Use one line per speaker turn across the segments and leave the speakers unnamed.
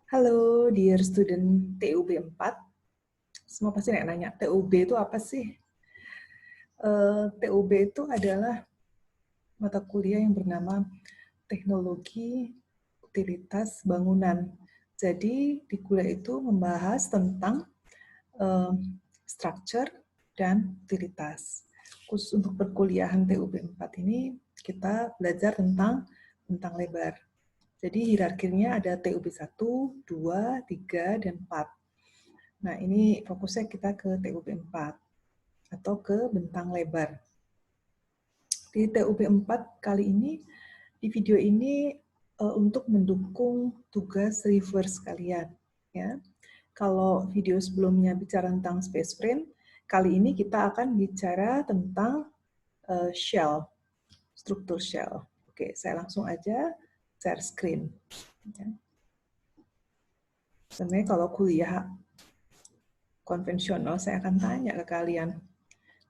Halo, dear student TUB 4. Semua pasti nanya, TUB itu apa sih? TUB itu adalah mata kuliah yang bernama Teknologi Utilitas Bangunan. Jadi, di kuliah itu membahas tentang structure dan utilitas. Khusus untuk perkuliahan TUB 4 ini, kita belajar tentang bentang lebar. Jadi hierarkinya ada TUB 1, 2, 3, dan 4. Nah, ini fokusnya kita ke TUB 4 atau ke bentang lebar. Di TUB 4 kali ini, di video ini untuk mendukung tugas reverse kalian. Ya. Kalau video sebelumnya bicara tentang space frame, kali ini kita akan bicara tentang shell, struktur shell. Oke, saya langsung aja share screen. Ya. Sebenarnya kalau kuliah konvensional, saya akan tanya ke kalian,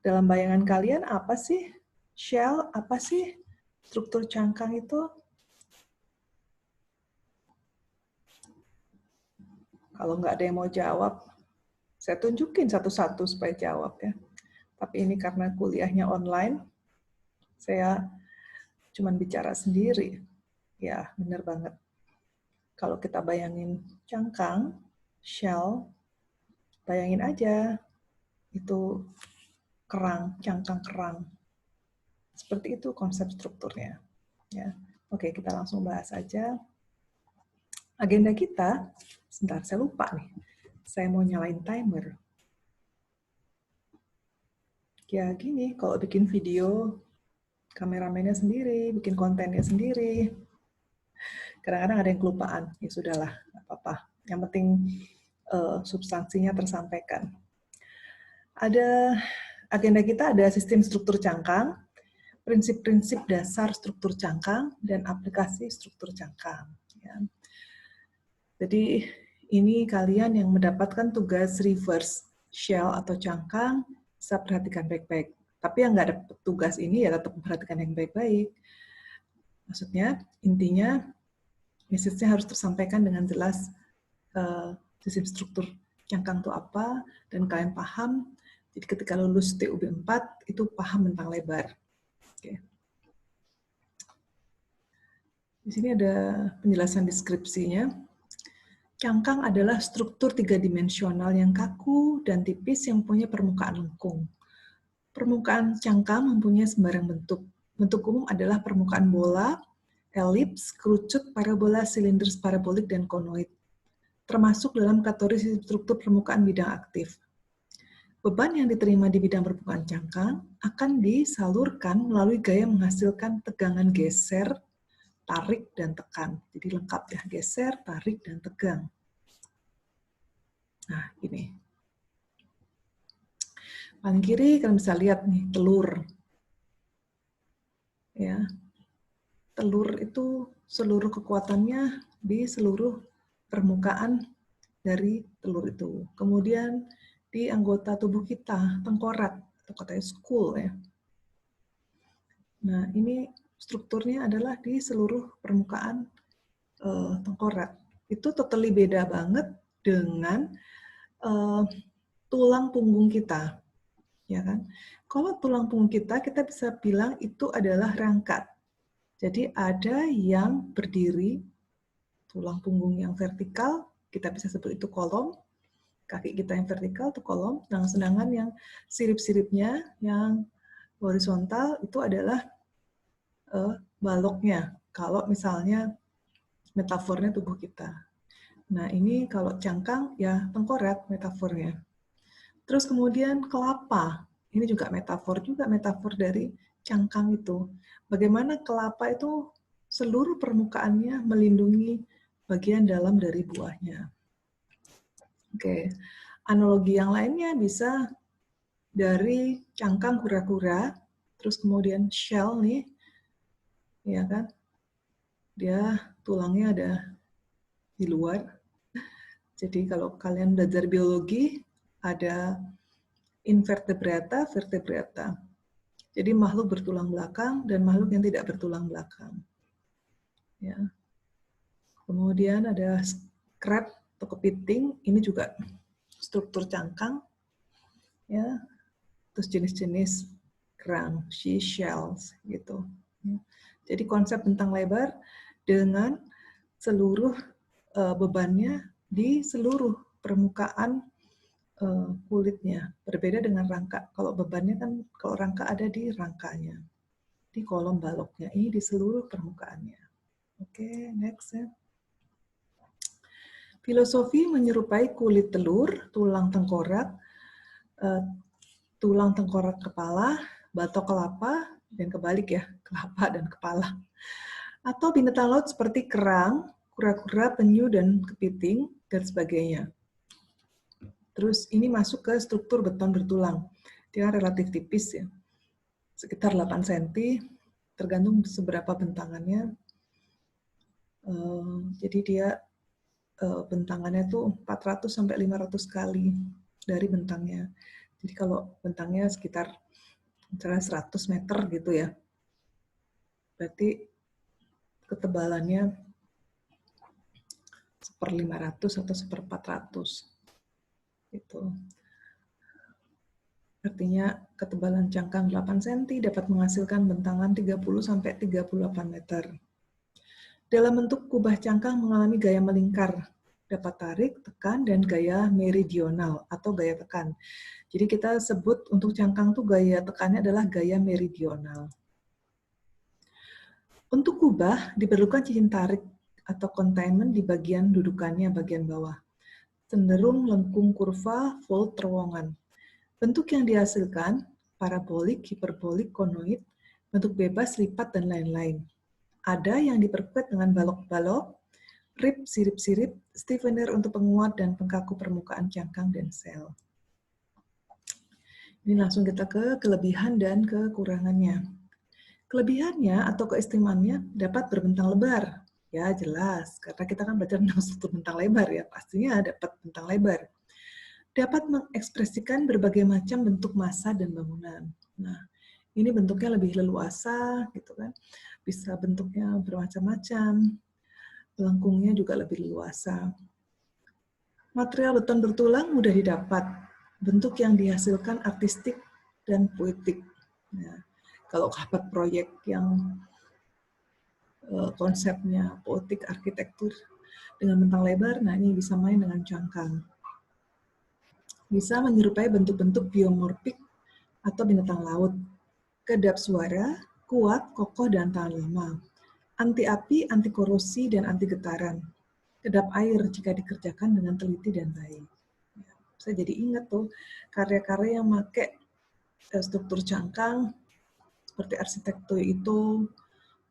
dalam bayangan kalian apa sih shell, apa sih struktur cangkang itu? Kalau nggak ada yang mau jawab, saya tunjukin satu-satu supaya jawab ya. Tapi ini karena kuliahnya online, saya cuma bicara sendiri. Ya, benar banget. Kalau kita bayangin cangkang, shell, bayangin aja itu kerang, cangkang kerang. Seperti itu konsep strukturnya. Ya. Oke, kita langsung bahas aja. Agenda kita, sebentar saya lupa nih. Saya mau nyalain timer. Ya gini, kalau bikin video, kameramennya sendiri, bikin kontennya sendiri. Kadang-kadang ada yang kelupaan, ya sudahlah, nggak apa-apa. Yang penting substansinya tersampaikan. Agenda kita ada sistem struktur cangkang, prinsip-prinsip dasar struktur cangkang, dan aplikasi struktur cangkang. Ya. Jadi ini kalian yang mendapatkan tugas reverse shell atau cangkang, bisa perhatikan baik-baik. Tapi yang nggak dapat tugas ini ya tetap perhatikan yang baik-baik. Maksudnya, intinya, message-nya harus tersampaikan dengan jelas sistem struktur cangkang itu apa, dan kalian paham. Jadi ketika lulus TUB 4, itu paham tentang lebar. Oke. Di sini ada penjelasan deskripsinya. Cangkang adalah struktur tiga-dimensional yang kaku dan tipis yang punya permukaan lengkung. Permukaan cangkang mempunyai sembarang bentuk. Bentuk umum adalah permukaan bola, elips, kerucut, parabola, silinder, parabolik, dan konoid. Termasuk dalam kategori struktur permukaan bidang aktif. Beban yang diterima di bidang permukaan cangkang akan disalurkan melalui gaya menghasilkan tegangan geser, tarik, dan tekan. Jadi lengkap ya, geser, tarik, dan tegang. Nah, ini. Paling kiri kalian bisa lihat nih, telur. Ya. Telur itu seluruh kekuatannya di seluruh permukaan dari telur itu. Kemudian di anggota tubuh kita, tengkorak, atau katanya skull ya. Nah, ini strukturnya adalah di seluruh permukaan tengkorak. Itu totally beda banget dengan tulang punggung kita, ya kan? Kalau tulang punggung kita bisa bilang itu adalah rangka. Jadi ada yang berdiri, tulang punggung yang vertikal, kita bisa sebut itu kolom, kaki kita yang vertikal itu kolom, nah sedangkan yang sirip-siripnya, yang horizontal itu adalah baloknya, kalau misalnya metafornya tubuh kita. Nah ini kalau cangkang ya tengkorak metafornya. Terus kemudian kelapa, ini juga metafor dari cangkang itu. Bagaimana kelapa itu seluruh permukaannya melindungi bagian dalam dari buahnya. Oke, analogi yang lainnya bisa dari cangkang kura-kura, terus kemudian shell nih, ya kan? Dia tulangnya ada di luar. Jadi kalau kalian belajar biologi, ada invertebrata, vertebrata. Jadi makhluk bertulang belakang dan makhluk yang tidak bertulang belakang. Ya. Kemudian ada crab atau kepiting, ini juga struktur cangkang, ya. Terus jenis-jenis kerang, seashells gitu. Jadi konsep bentang lebar dengan seluruh bebannya di seluruh permukaan kulitnya. Berbeda dengan rangka. Kalau bebannya kan, kalau rangka ada di rangkanya, di kolom baloknya. Ini di seluruh permukaannya. Oke, next ya. Filosofi menyerupai kulit telur, tulang tengkorak, tulang tengkorak kepala, batok kelapa, dan kebalik ya, kelapa dan kepala. Atau binatang laut seperti kerang, kura-kura, penyu, dan kepiting, dan sebagainya. Terus ini masuk ke struktur beton bertulang. Dia relatif tipis ya, sekitar 8 cm, tergantung seberapa bentangannya. Jadi dia bentangannya tuh 400 sampai 500 kali dari bentangnya. Jadi kalau bentangnya sekitar misalnya 100 meter gitu ya, berarti ketebalannya 1/500 atau 1/400 gitu. Artinya ketebalan cangkang 8 cm dapat menghasilkan bentangan 30 sampai 38 meter. Dalam bentuk kubah cangkang mengalami gaya melingkar, dapat tarik, tekan, dan gaya meridional atau gaya tekan. Jadi kita sebut untuk cangkang tuh gaya tekannya adalah gaya meridional. Untuk kubah diperlukan cincin tarik atau containment di bagian dudukannya, bagian bawah. Cenderung lengkung kurva, fold terowongan. Bentuk yang dihasilkan parabolik, hiperbolik, konoid, bentuk bebas, lipat, dan lain-lain. Ada yang diperkuat dengan balok-balok, rib, sirip-sirip, stiffener untuk penguat dan pengkaku permukaan cangkang dan sel. Ini langsung kita ke kelebihan dan kekurangannya. Kelebihannya atau keistimewaannya dapat berbentang lebar. Ya jelas, karena kita kan belajar tentang struktur bentang lebar ya, pastinya dapat bentang lebar. Dapat mengekspresikan berbagai macam bentuk massa dan bangunan. Nah, ini bentuknya lebih leluasa, gitu kan? Bisa bentuknya bermacam-macam, lengkungnya juga lebih leluasa. Material beton bertulang mudah didapat, bentuk yang dihasilkan artistik dan poetik. Nah, kalau dapat proyek yang konsepnya poetik arsitektur dengan bentang lebar, nah ini bisa main dengan cangkang. Bisa menyerupai bentuk-bentuk biomorfik atau binatang laut. Kedap suara, kuat, kokoh, dan tahan lama. Anti api, anti korosi, dan anti getaran. Kedap air jika dikerjakan dengan teliti dan baik. Saya jadi ingat tuh karya-karya yang pakai struktur cangkang seperti arsitektur itu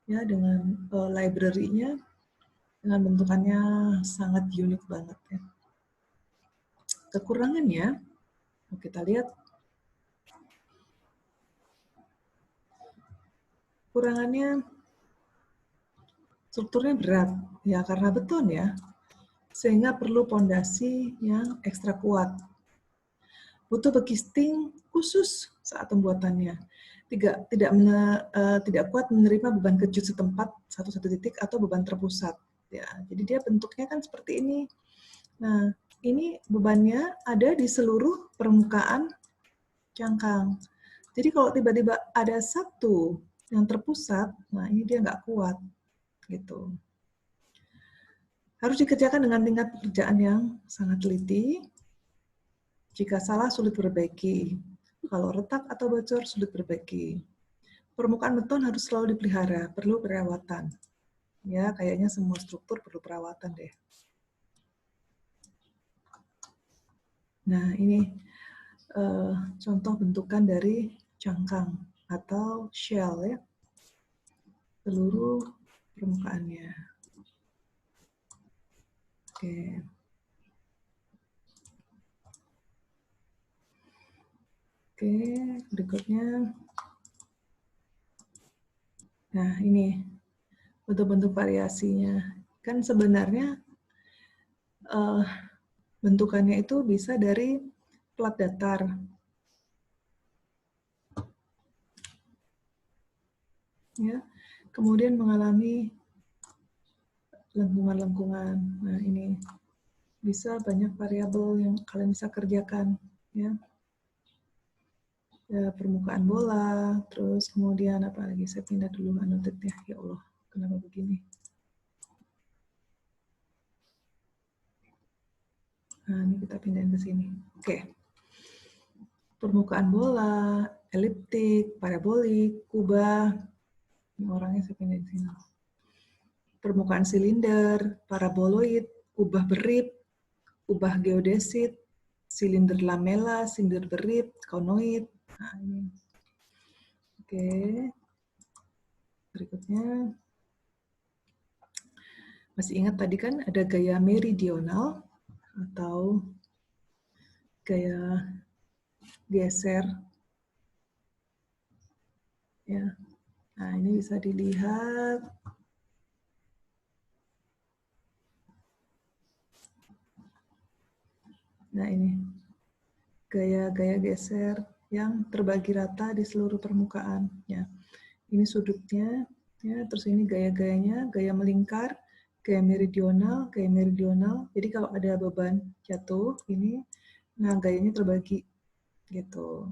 ya dengan library-nya dengan bentukannya sangat unik banget ya. Kekurangannya kita lihat. Kurangannya strukturnya berat, ya karena beton ya, sehingga perlu pondasi yang ekstra kuat. Butuh bekisting khusus saat pembuatannya. Tidak kuat menerima beban kejut setempat satu titik atau beban terpusat. Ya, jadi dia bentuknya kan seperti ini. Nah, ini bebannya ada di seluruh permukaan cangkang. Jadi kalau tiba-tiba ada satu yang terpusat, nah ini dia nggak kuat, gitu. Harus dikerjakan dengan tingkat pekerjaan yang sangat teliti. Jika salah, sulit diperbaiki. Kalau retak atau bocor, sulit diperbaiki. Permukaan beton harus selalu dipelihara, perlu perawatan. Ya, kayaknya semua struktur perlu perawatan deh. Nah, ini contoh bentukan dari cangkang atau shell ya. Seluruh permukaannya. Oke. Oke, berikutnya. Nah, ini bentuk-bentuk variasinya. Kan sebenarnya bentukannya itu bisa dari plat datar. Ya, kemudian mengalami lengkungan-lengkungan. Nah, ini bisa banyak variabel yang kalian bisa kerjakan, ya. Ya, permukaan bola, terus kemudian apa lagi? Saya pindah dulu annotate-nya. Ya Allah, kenapa begini? Nah, ini kita pindahin ke sini. Oke. Permukaan bola, eliptik, parabolik, kubah. Ini orangnya saya pindahin sini. Permukaan silinder, paraboloid, kubah berip, kubah geodesit, silinder lamela, silinder berip, konoid. Nah, ini. Oke. Berikutnya. Masih ingat tadi kan ada gaya meridional atau gaya geser. Ya. Nah, ini bisa dilihat. Nah, ini gaya-gaya geser yang terbagi rata di seluruh permukaan. Ya. Ini sudutnya, ya. Terus ini gaya-gayanya, gaya melingkar, gaya meridional, gaya meridional. Jadi kalau ada beban jatuh, ini, nah gayanya terbagi gitu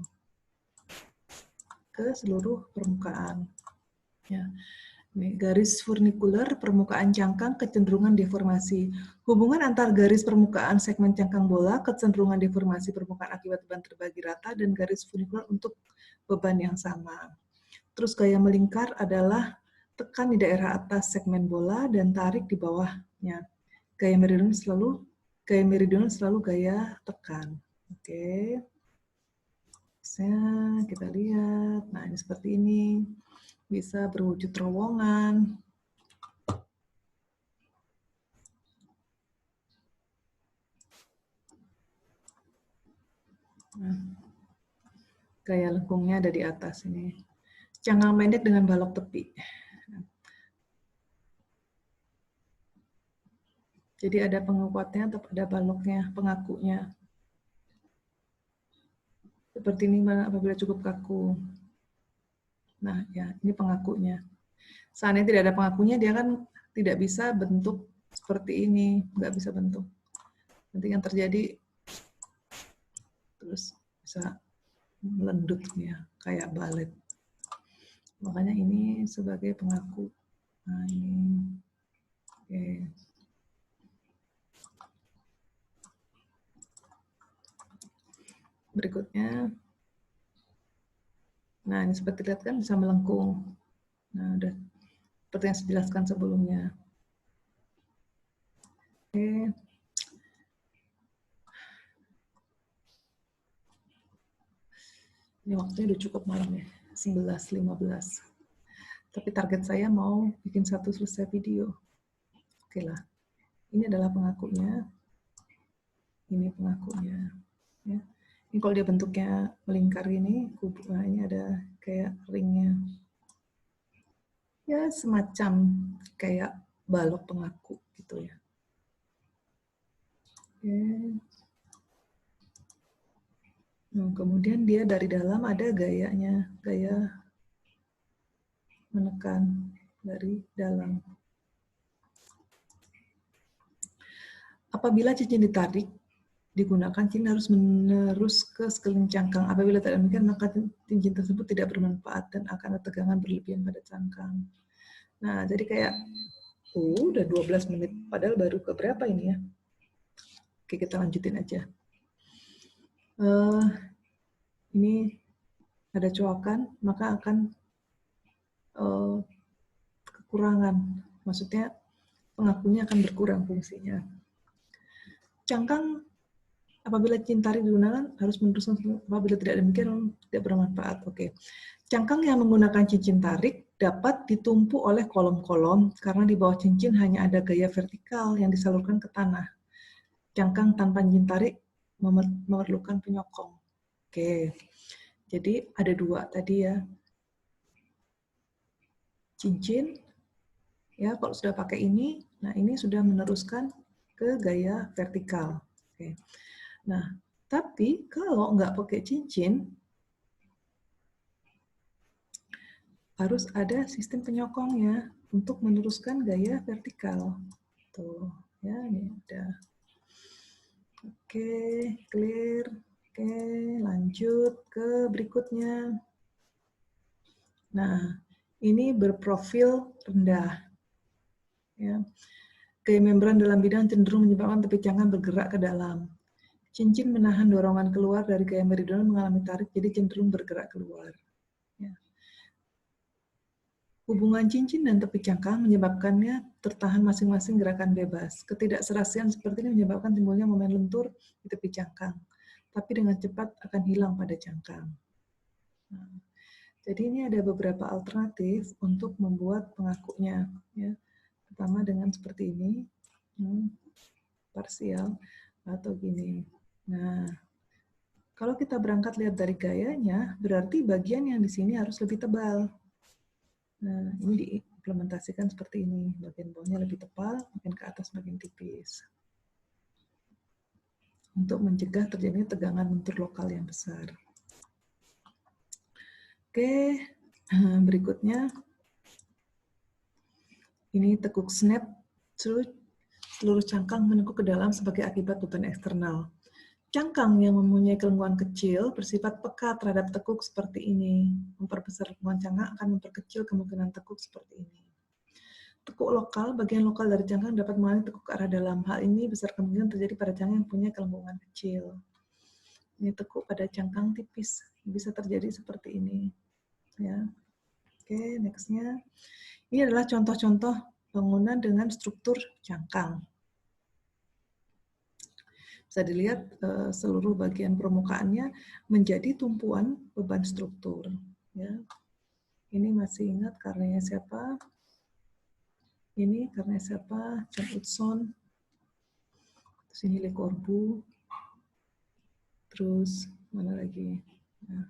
ke seluruh permukaan. Ya. Ini garis furnikuler permukaan cangkang kecenderungan deformasi. Hubungan antar garis permukaan segmen cangkang bola, kecenderungan deformasi permukaan akibat beban terbagi rata, dan garis furnikuler untuk beban yang sama. Terus gaya melingkar adalah tekan di daerah atas segmen bola dan tarik di bawahnya. Gaya meridional selalu gaya tekan. Oke. Kita lihat. Nah, ini seperti ini. Bisa berwujud terowongan. Nah, gaya lengkungnya ada di atas ini. Cangkang pendek dengan balok tepi. Jadi ada penguatnya atau ada baloknya, pengakunya. Seperti ini apabila cukup kaku. Nah, ya, ini pengakunya. Seandainya tidak ada pengakunya, dia kan tidak bisa bentuk seperti ini, nggak bisa bentuk. Nanti yang terjadi terus bisa melendut ya, kayak balet. Makanya ini sebagai pengaku. Nah, ini. Oke. Berikutnya. Nah, ini seperti lihat kan bisa melengkung. Nah, udah seperti yang saya jelaskan sebelumnya. Oke. Ini waktunya udah cukup malam ya, 11.15. Tapi target saya mau bikin satu selesai video. Oke lah. Ini adalah pengakunya. Ini pengakunya. Ya. Ini kalau dia bentuknya melingkar ini, nah ini ada kayak ringnya. Ya semacam kayak balok pengaku gitu ya. Oke. Nah, kemudian dia dari dalam ada gayanya, gaya menekan dari dalam. Apabila cincin ditarik, digunakan cincin harus menerus ke sekeliling cangkang. Apabila tidak demikian, maka cincin tersebut tidak bermanfaat dan akan ada tegangan berlebihan pada cangkang. Nah, jadi kayak, udah 12 menit, padahal baru ke berapa ini ya? Oke, kita lanjutin aja. Ini ada coakan, maka akan kekurangan. Maksudnya, pengakunya akan berkurang fungsinya. Cangkang apabila cincin tarik digunakan harus meneruskan, apabila tidak demikian tidak bermanfaat. Oke. Cangkang yang menggunakan cincin tarik dapat ditumpu oleh kolom-kolom karena di bawah cincin hanya ada gaya vertikal yang disalurkan ke tanah. Cangkang tanpa cincin tarik memerlukan penyokong. Oke. Jadi ada dua tadi ya. Cincin ya, kalau sudah pakai ini, nah ini sudah meneruskan ke gaya vertikal. Oke. Nah, tapi kalau nggak pakai cincin, harus ada sistem penyokongnya untuk meneruskan gaya vertikal. Tuh, ya ini udah. Oke, clear. Oke, lanjut ke berikutnya. Nah, ini berprofil rendah. Ya. Gaya membran dalam bidang cenderung menyebabkan tepi cangkang bergerak ke dalam. Cincin menahan dorongan keluar dari gaya meridional mengalami tarik, jadi cenderung bergerak keluar. Ya. Hubungan cincin dan tepi cangkang menyebabkannya tertahan masing-masing gerakan bebas. Ketidakserasian seperti ini menyebabkan timbulnya momen lentur di tepi cangkang, tapi dengan cepat akan hilang pada cangkang. Nah, jadi ini ada beberapa alternatif untuk membuat pengakunya. Ya. Pertama dengan seperti ini, parsial, atau gini. Nah, kalau kita berangkat lihat dari gayanya, berarti bagian yang di sini harus lebih tebal. Nah, ini diimplementasikan seperti ini. Bagian bawahnya lebih tebal, makin ke atas makin tipis. Untuk mencegah terjadinya tegangan lentur lokal yang besar. Oke, berikutnya. Ini tekuk snap, seluruh cangkang menekuk ke dalam sebagai akibat beban eksternal. Cangkang yang mempunyai kelengkuan kecil bersifat peka terhadap tekuk seperti ini. Memperbesar lengkuan cangkang akan memperkecil kemungkinan tekuk seperti ini. Tekuk lokal, bagian lokal dari cangkang dapat mengalami tekuk ke arah dalam. Hal ini besar kemungkinan terjadi pada cangkang yang punya kelengkungan kecil. Ini tekuk pada cangkang tipis, bisa terjadi seperti ini. Ya. Oke, nextnya. Ini adalah contoh-contoh bangunan dengan struktur cangkang. Bisa dilihat seluruh bagian permukaannya menjadi tumpuan beban struktur. Ya. Ini masih ingat karyanya siapa? Ini karena siapa? John Utzon. Terus ini Le Corbusier. Terus mana lagi? Nah,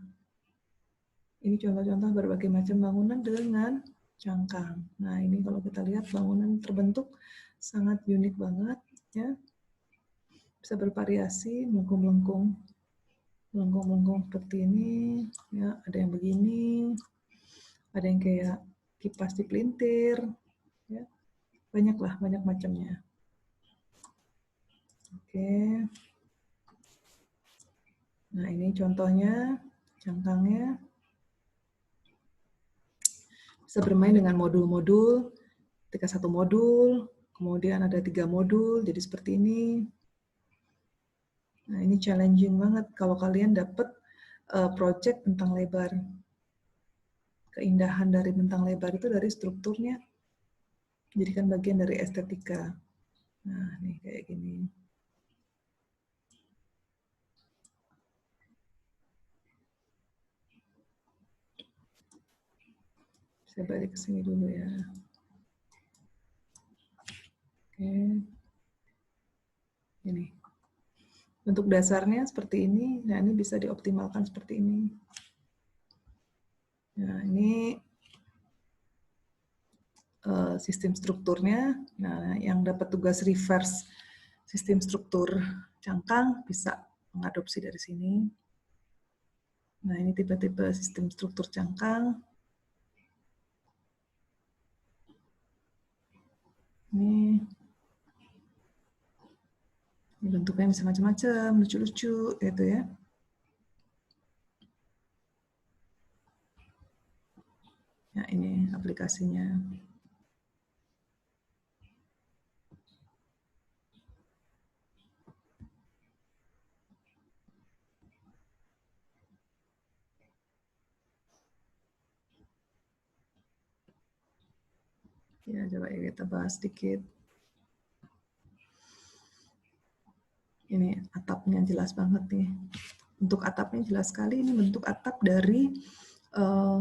ini contoh-contoh berbagai macam bangunan dengan cangkang. Nah, ini kalau kita lihat bangunan terbentuk sangat unik banget, ya. Bisa bervariasi, melengkung-melengkung, melengkung-melengkung seperti ini, ya. Ada yang begini, ada yang kayak kipas dipelintir, ya. Banyaklah, banyak macamnya. Oke. Nah, ini contohnya cangkangnya. Bisa bermain dengan modul-modul. Ketika satu modul, kemudian ada 3 modul, jadi seperti ini. Nah, ini challenging banget kalau kalian dapat project bentang lebar. Keindahan dari bentang lebar itu dari strukturnya, jadikan bagian dari estetika. Nah, nih kayak gini. Saya balik ke sini dulu ya. Oke. Ini. Bentuk dasarnya seperti ini. Nah, ini bisa dioptimalkan seperti ini. Nah, ini sistem strukturnya. Nah, yang dapat tugas reverse sistem struktur cangkang bisa mengadopsi dari sini. Nah, ini tipe-tipe sistem struktur cangkang. Ini bentuknya bisa macam-macam, lucu-lucu gitu ya. Ya, ini aplikasinya. Ya, coba kita bahas sedikit. Ini atapnya jelas banget nih. Bentuk atapnya jelas sekali. Ini bentuk atap dari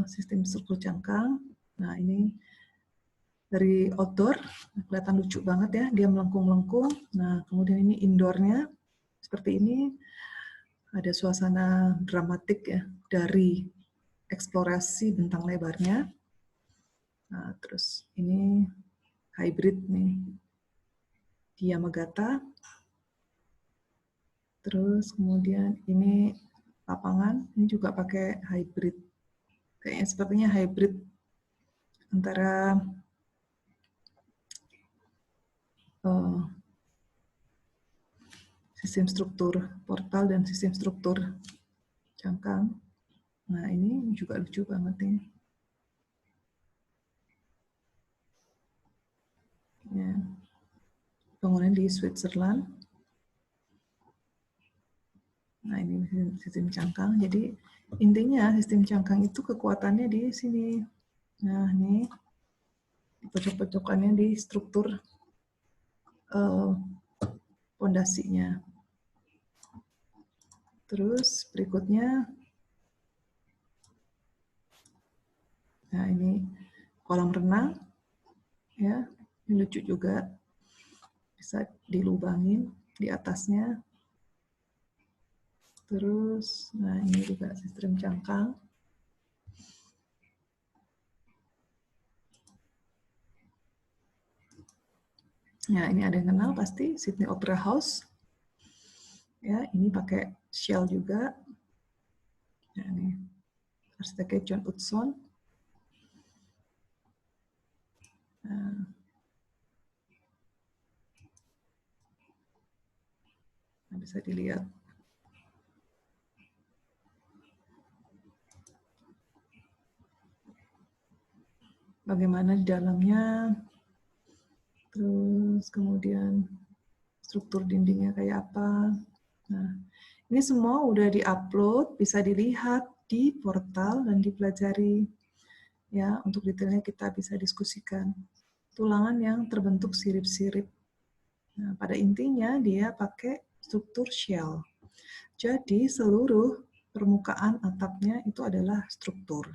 sistem struktur cangkang. Nah, ini dari outdoor, kelihatan lucu banget ya. Dia melengkung-melengkung. Nah, kemudian ini indoornya seperti ini. Ada suasana dramatik ya dari eksplorasi bentang lebarnya. Nah, terus ini hybrid nih, Yamagata. Terus kemudian ini lapangan, ini juga pakai hybrid. Kayaknya sepertinya hybrid antara sistem struktur portal dan sistem struktur cangkang. Nah, ini juga lucu banget nih. Ya. Bangunan di Switzerland. Nah, ini sistem cangkang. Jadi, intinya sistem cangkang itu kekuatannya di sini. Nah, ini pojok-pojokannya di struktur pondasinya. Terus berikutnya, nah ini kolam renang, ya, ini lucu juga, bisa dilubangin di atasnya. Terus, nah ini juga sistem cangkang. Ya, ini ada yang kenal pasti, Sydney Opera House. Ya, ini pakai shell juga. Ya, ini arsiteknya John Utzon. Nah, bisa dilihat. Bagaimana di dalamnya, terus kemudian struktur dindingnya kayak apa. Nah, ini semua udah di-upload, bisa dilihat di portal dan dipelajari. Ya, untuk detailnya kita bisa diskusikan. Tulangan yang terbentuk sirip-sirip. Nah, pada intinya dia pakai struktur shell. Jadi seluruh permukaan atapnya itu adalah struktur.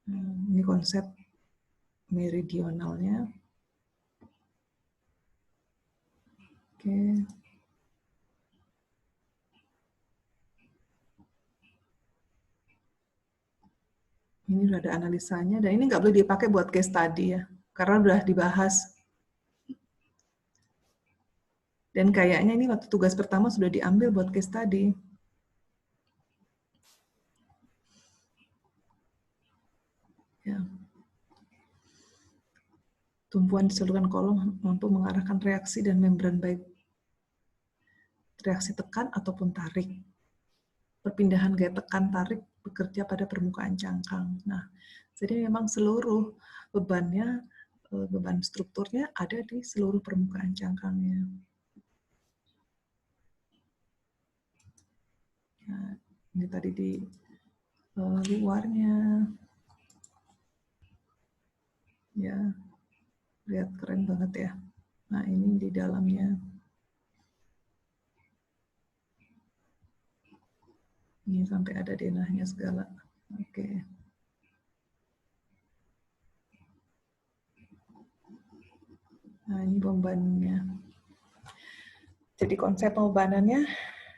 Ini konsep meridionalnya. Oke. Ini udah ada analisanya, dan ini nggak boleh dipakai buat case study ya, karena udah dibahas. Dan kayaknya ini waktu tugas pertama sudah diambil buat case study. Ya. Tumpuan di saluran kolom mampu mengarahkan reaksi dan membran baik reaksi tekan ataupun tarik. Perpindahan gaya tekan tarik bekerja pada permukaan cangkang. Nah, jadi memang seluruh bebannya, beban strukturnya ada di seluruh permukaan cangkangnya. Nah, ini tadi di luarnya, ya, lihat keren banget ya. Nah, ini di dalamnya. Ini sampai ada denahnya segala. Oke. Nah, ini pembannya. Jadi konsep pembanannya,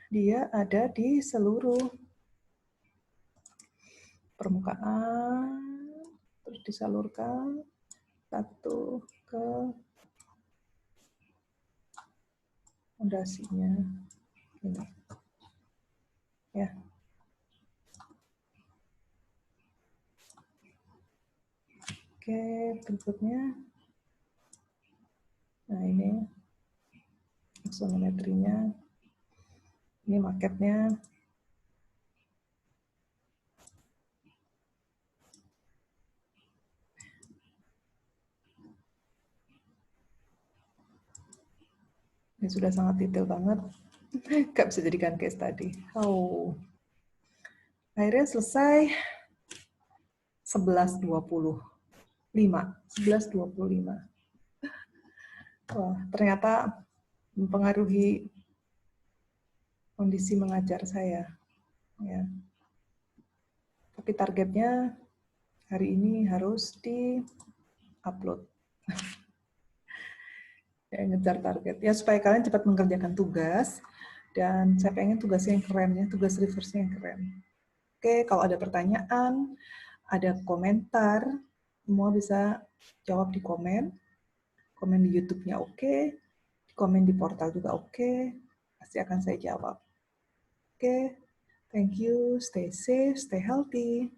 dia ada di seluruh permukaan, terus disalurkan satu ke fondasinya. Ini. Ya. Oke, berikutnya. Nah, ini aksonometrinya. Ini maketnya. Ini sudah sangat detail banget. Nggak bisa jadikan case tadi. Oh. Akhirnya selesai 11.25. 11.25. Wah, ternyata mempengaruhi kondisi mengajar saya. Ya. Tapi targetnya hari ini harus di-upload. Ya, ngejar target. Ya, supaya kalian cepat mengerjakan tugas. Dan saya pengen tugasnya yang keren ya, tugas reverse-nya yang keren. Oke, kalau ada pertanyaan, ada komentar, semua bisa jawab di komen. Komen di YouTube-nya oke, komen di portal juga oke, pasti akan saya jawab. Oke, thank you, stay safe, stay healthy.